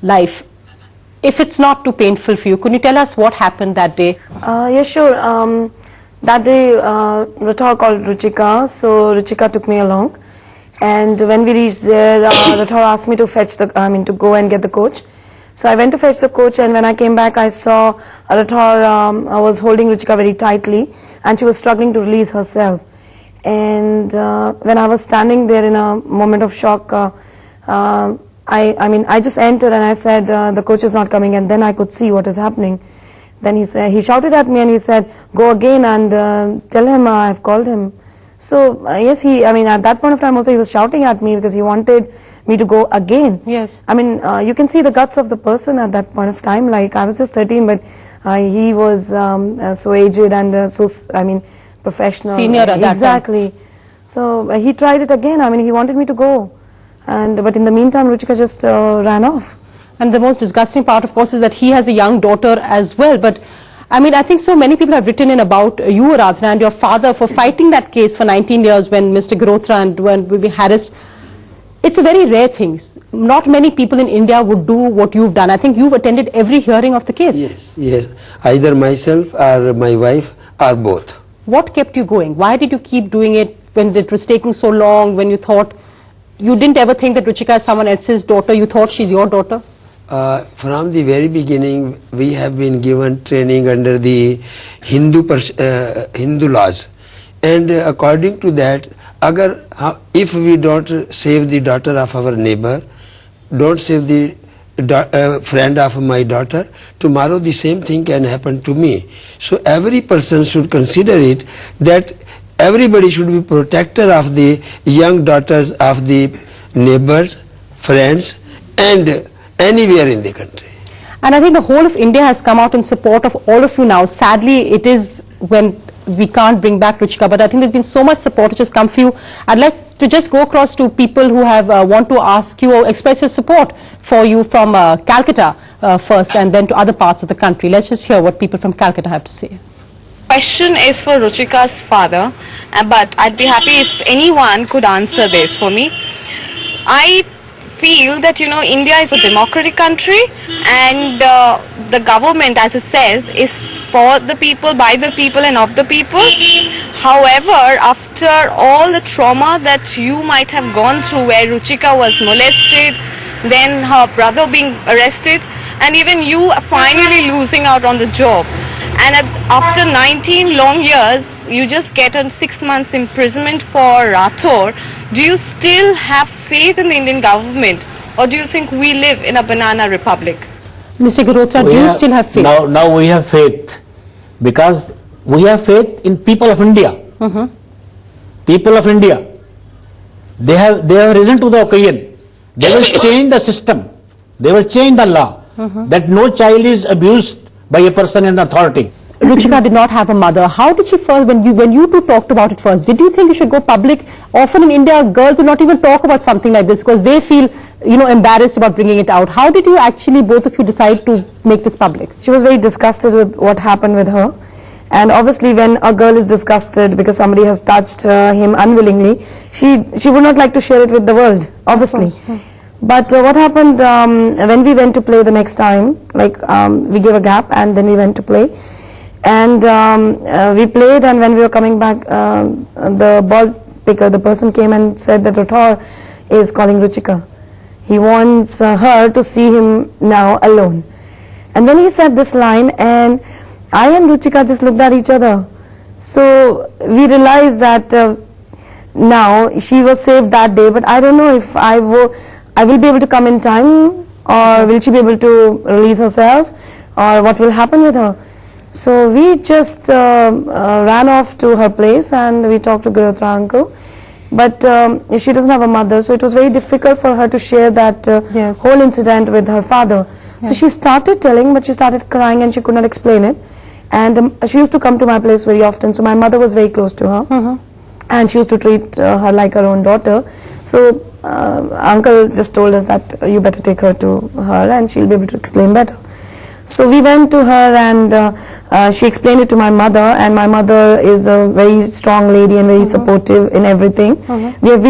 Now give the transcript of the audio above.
life. If it's not too painful for you, could you tell us what happened that day? Yeah, sure. That day, Rathore called Ruchika, so Ruchika took me along. And when we reached there, Rathore asked me to to go and get the coach. So I went to fetch the coach, and when I came back, I saw Rathore was holding Ruchika very tightly, and she was struggling to release herself. And when I was standing there in a moment of shock, I just entered and I said, the coach is not coming, and then I could see what is happening. Then he shouted at me and he said, go again and tell him I've called him. So yes, at that point of time also he was shouting at me because he wanted me to go again. Yes. You can see the guts of the person at that point of time. Like, I was just 13, but he was so aged and professional. Senior at that time. Exactly. So he tried it again. He wanted me to go. But in the meantime, Ruchika just ran off. And the most disgusting part, of course, is that he has a young daughter as well. But I think so many people have written in about you, Aradhana, and your father for fighting that case for 19 years when Mr. Girotra and when we were harassed. It's a very rare thing. Not many people in India would do what you've done. I think you've attended every hearing of the case. Yes. Either myself or my wife or both. What kept you going? Why did you keep doing it when it was taking so long, when you thought, you didn't ever think that Ruchika is someone else's daughter, you thought she's your daughter? From the very beginning, we have been given training under the Hindu laws. And according to that, if we don't save the daughter of our neighbor, don't save the friend of my daughter, tomorrow the same thing can happen to me. So every person should consider it that everybody should be protector of the young daughters of the neighbors, friends, and anywhere in the country. And I think the whole of India has come out in support of all of you now. Sadly, it is when we can't bring back Ruchika, but I think there's been so much support which has come for you. I'd like to just go across to people who have want to ask you or express your support for you from Calcutta first, and then to other parts of the country. Let's just hear what people from Calcutta have to say. Question is for Ruchika's father, but I'd be happy if anyone could answer this for me. I feel that, India is a democratic country, and the government, as it says, is for the people, by the people and of the people. However, after all the trauma that you might have gone through, where Ruchika was molested, then her brother being arrested, and even you finally losing out on the job, and after 19 long years, you just get a 6 months imprisonment for Rathore. Do you still have faith in the Indian government, or do you think we live in a banana republic? Mr. Girotra, do you still have faith? Now we have faith, because we have faith in people of India. People of India, they have risen to the occasion. They will change the system. They will change the law, that no child is abused by a person in authority. Ruchika did not have a mother. How did she first, when you two talked about it first, did you think you should go public? Often in India, girls do not even talk about something like this because they feel, embarrassed about bringing it out. How did you actually, both of you, decide to make this public? She was very disgusted with what happened with her. And obviously when a girl is disgusted because somebody has touched him unwillingly, she would not like to share it with the world, obviously. But what happened when we went to play the next time, we gave a gap and then we went to play. And we played, and when we were coming back, the ball picker, the person came and said that Rathore is calling Ruchika. He wants her to see him now alone. And then he said this line, and I and Ruchika just looked at each other. So we realized that now she was saved that day, but I don't know if I will be able to come in time, or will she be able to release herself, or what will happen with her. So we just ran off to her place and we talked to Girotra uncle. But she doesn't have a mother, so it was very difficult for her to share that whole incident with her father. So she started telling, but she started crying and she could not explain it. And she used to come to my place very often, so my mother was very close to her. And she used to treat her like her own daughter. So uncle just told us that you better take her to her and she'll be able to explain better. So we went to her and she explained it to my mother, and my mother is a very strong lady and very supportive in everything. We have